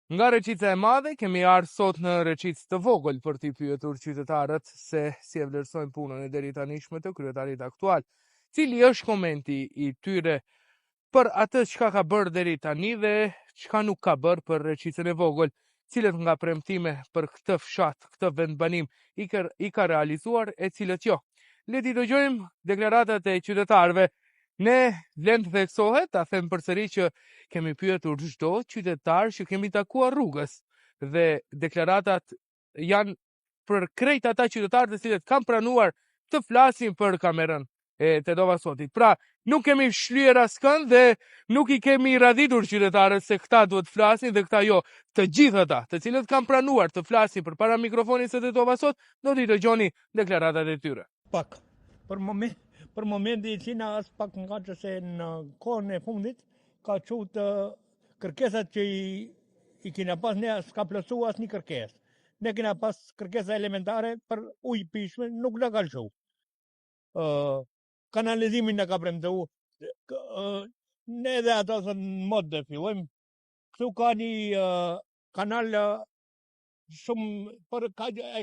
Nga Reqica e Madhe kemi ardhur sot në Reqicë të vogël për t'i pyetur qytetarët se si e vlerësojnë punën e deri tanishme të kryetarit aktual. Cili është komenti i tyre për atë çka ka bërë deri tani dhe çka nuk ka bërë për Reqicën e vogël, cilët nga premtime për këtë fshat, këtë vendbanim i ka realizuar e cilët jo. Le t'i dëgjojmë deklaratat e qytetarëve. Ne vlen të theksohet, ta them përsëri që kemi pyetur çdo qytetar që kemi takuar rrugës dhe deklaratat janë për krejt ata qytetarë të cilët kanë pranuar të flasin për kamerën e Tedovasotit. Pra, nuk kemi shlyer askënd dhe nuk i kemi radhitur qytetarët se këta duhet flasin dhe këta jo. Të gjithë ata, të cilët kanë pranuar të flasin përpara mikrofonit së Tedovasot, do t'i dëgjoni deklaratat e tyre. Pak. Për momenti Cina as pak nga që se në kohën e fundit ka qut kërkesat që i kina pas ne s'ka plësu as një kërkes. Ne kina pas kërkesa elementare për ujë pishme, nuk në ka lëshu. Kanalizimin në ka premtu. Ne edhe ato së në mod dhe fillojmë. Këtu ka një kanal shumë e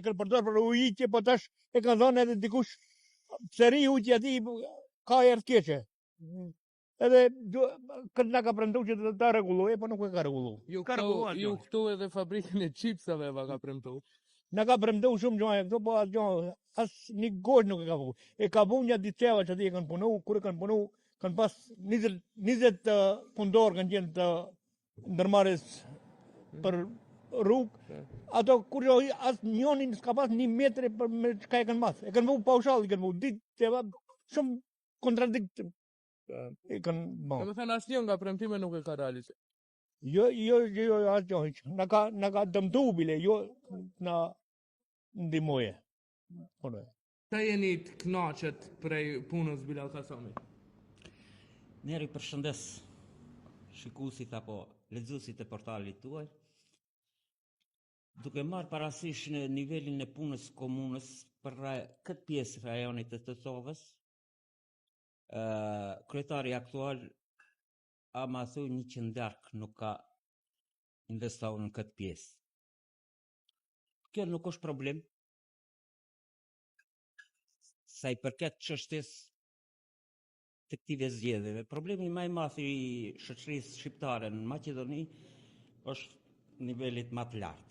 kërë përdor për ujitje, po tash e ka thonë edhe dikush seri ujtje ati ka erë t'keqe. Edhe këtë nga ka premtu që të reguluje, po nuk e ka regullu. Ju këtu edhe fabrikën e çipsave ka premtu. Nga ka premtu shumë gjojë, këtu po as një gosh nuk e ka vu. E ka vu një ditë që ati e kanë punu, kur e kanë punu, kanë pas 20 punëtor kanë qenë të ndërmarrjes për rrugë. Ato kur as njonin s'ka pas 1 metër për me çka e kanë mas. E kanë vu paushall, i kanë vu ditë shumë kontradikt. E kanë bën. Do të thënë asnjë nga premtime nuk e ka realizuar. Jo, asgjë. Na ka dëmtu bile, jo na ndihmoje. Sa jeni të kënaqët prej punës Bilal Kasomit? Neri përshëndes shikuesit apo lexuesit e portalit tuaj. Duke marrë parasysh në nivelin e punës komunës për këtë pjesë rajonit të Tetovës, kryetari aktual ama thuj 100 dark nuk ka investuar në këtë pjesë. Kjo nuk është problem. Sa i përket çështjes të këtyre zgjedhjeve. Problemi më i madh i shoqërisë shqiptare në Maqedoni është nivelit më të lartë.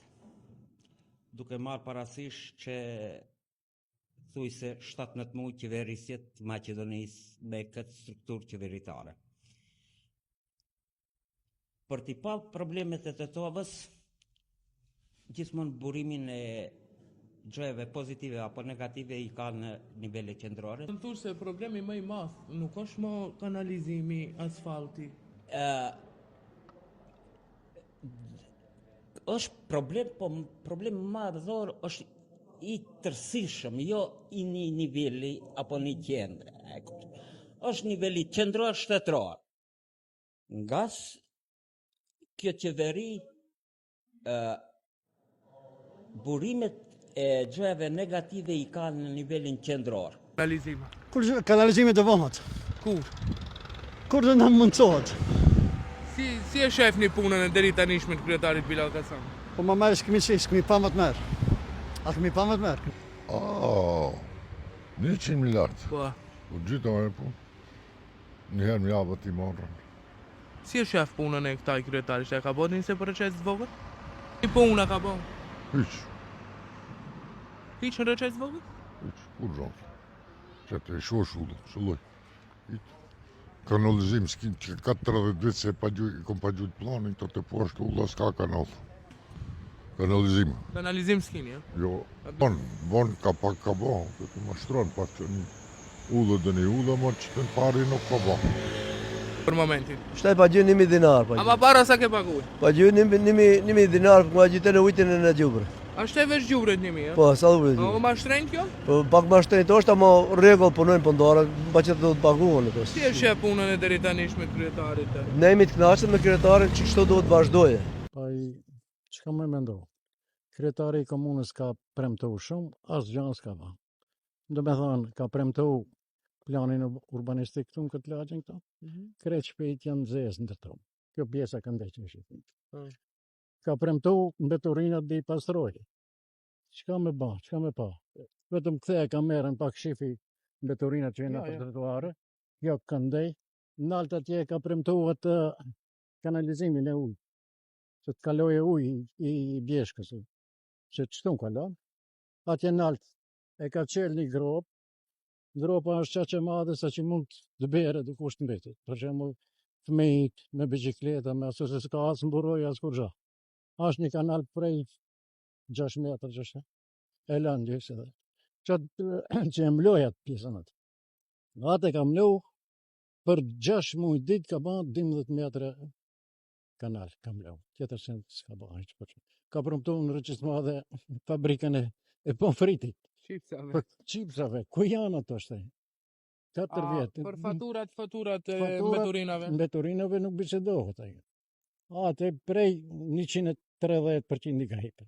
Duke marrë parasysh që thujse 17 muaj qeverisjet të Maqedonisë me këtë strukturë qeveritare. Për t'i pa problemet e Tetovës, gjithmonë burimin e gjëjeve pozitive apo negative i ka në nivele qendrore. Më thush se problemi më i madh nuk është më kanalizimi, asfalti. Është problem, po problem më madhor është i tërësishëm, jo i një niveli apo një qendre. Është niveli qendror shtetëror. Nga kjo qeveri burimet e gjëjeve negative i ka në nivelin qendror. Kanalizimi të vohat. Kur do na mundsohet? Si e shefni punën e deri tanishme të kryetarit Bilal Kasomit? Po më marrë s'kemi pa më të merë. A kemi pa më të merë? 100 miliard. Po. Po gjitha me punë. Njëherë më javë t'i marrën. Si e shef punën e këtaj kryetarit? E ka bërë 20% të vogël? I puna ka bërë? Hiç në Reqecë vogël? Hiç, kur gjatë. Që të shulloj. Kanalizim s'kin që 40 vite se kom pa gjujt planin, të poshtë ulla s'ka kanal. Kanalizim s'kin, ja? Jo, bon ka pak ka ba, të të mashtron pak që një ullë dhe një ullë, ma që të në pari nuk ka ba. Për momentin. Shtaj pa gjë 1.000 dinar. Ama para sa ke paguaj? Pa gjë 1.000 dinar, për ma gjithë në ujtën e në gjubër. A shte vesh gjubret 1.000, ja? Po, sa dhubret 1.000. O ma shtrenjt kjo? Po, pak ma shtrenjt është, ama regull punojnë pëndore, pa që të do të paguën. Si e shef punën e deri tanishme të kryetarit? Ne jemi të kënaqur me kryetarin që kështu duhet vazhdoje. Pa çka më mendoj? Kryetari i komunës ka premtu shumë, asgjë s'ka bën. Do me thonë, ka premtu planin urbanistik këtu në këtë lagjën këto. Krejt shpejt janë zezë në të tomë. Kjo pjesa ka ndeqë në shqipin. ka premtu mbeturinat dhe i pastrojë. Çka me ba, çka me pa. Vetëm ktheja kamerën pak shifi mbeturinat që jena për trotuare. Jo këndej. Nalt atje ka premtu atë kanalizimin e ujë. Që të kaloje ujë i bjeshkës. Që të shtu kalon. Atje nalt e ka qelë një grop. Gropa është qaq e madhe sa që mund të bere të kusht mbetit. Për shembull, fëmijët me bicikleta, me aso se s'ka as mburoj as kur gja. Është një kanal prej 6 metrë që është. E lanë gjysë edhe. Që e mloj atë pjesën atë. Atë e ka mlu, për 6 muaj ditë ka ba 12 metre kanal, ka mlu. Tjetër se s'ka ba hiç për. Ka premtu në regjistro dhe fabrikën e pomfritit. Çipsave. Për çipsave, ku janë ato shte? 4 vjetë. Për faturat e mbeturinave. Mbeturinave nuk bisedohet ajo. Atë prej 130% i ka hipë.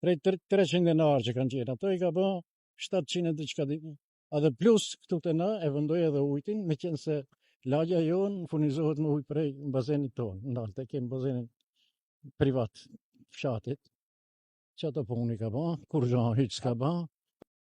Prej 300 denar që kanë qenë, ato i ka bë 700 diçka ditë. Edhe plus këtu te na e vendoi edhe ujtin, me qenë se lagja jonë furnizohet me ujë prej bazenit tonë. Ndalte kemi bazenin privat fshatit. Që ato puni ka ba, kur gja hiç s'ka ba.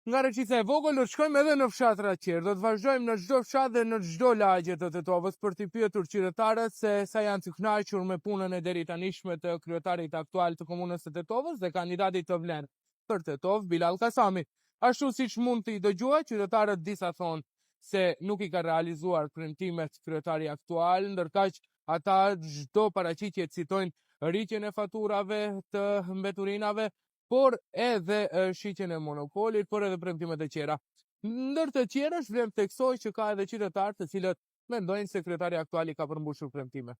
Nga Reqica e vogël do të shkojmë edhe në fshatra tjerë. Do të vazhdojmë në çdo fshat dhe në çdo lagje të Tetovës për t'i pyetur qytetarët se sa janë të kënaqur me punën e deri tanishme të kryetarit aktual të komunës së Tetovës dhe kandidatit të vlerë për Tetovë, Bilal Kasami. Ashtu siç mund t'i dëgjuar, qytetarët disa thonë se nuk i ka realizuar premtimet kryetari aktual, ndërkaq ata çdo paraqitje citojnë rritjen e faturave të mbeturinave, por edhe shitjen e monopolit, por edhe premtimet e tjera. Ndër të tjerësh vlen theksoj që ka edhe qytetarë të cilët mendojnë se kryetari aktuali ka përmbushur premtime.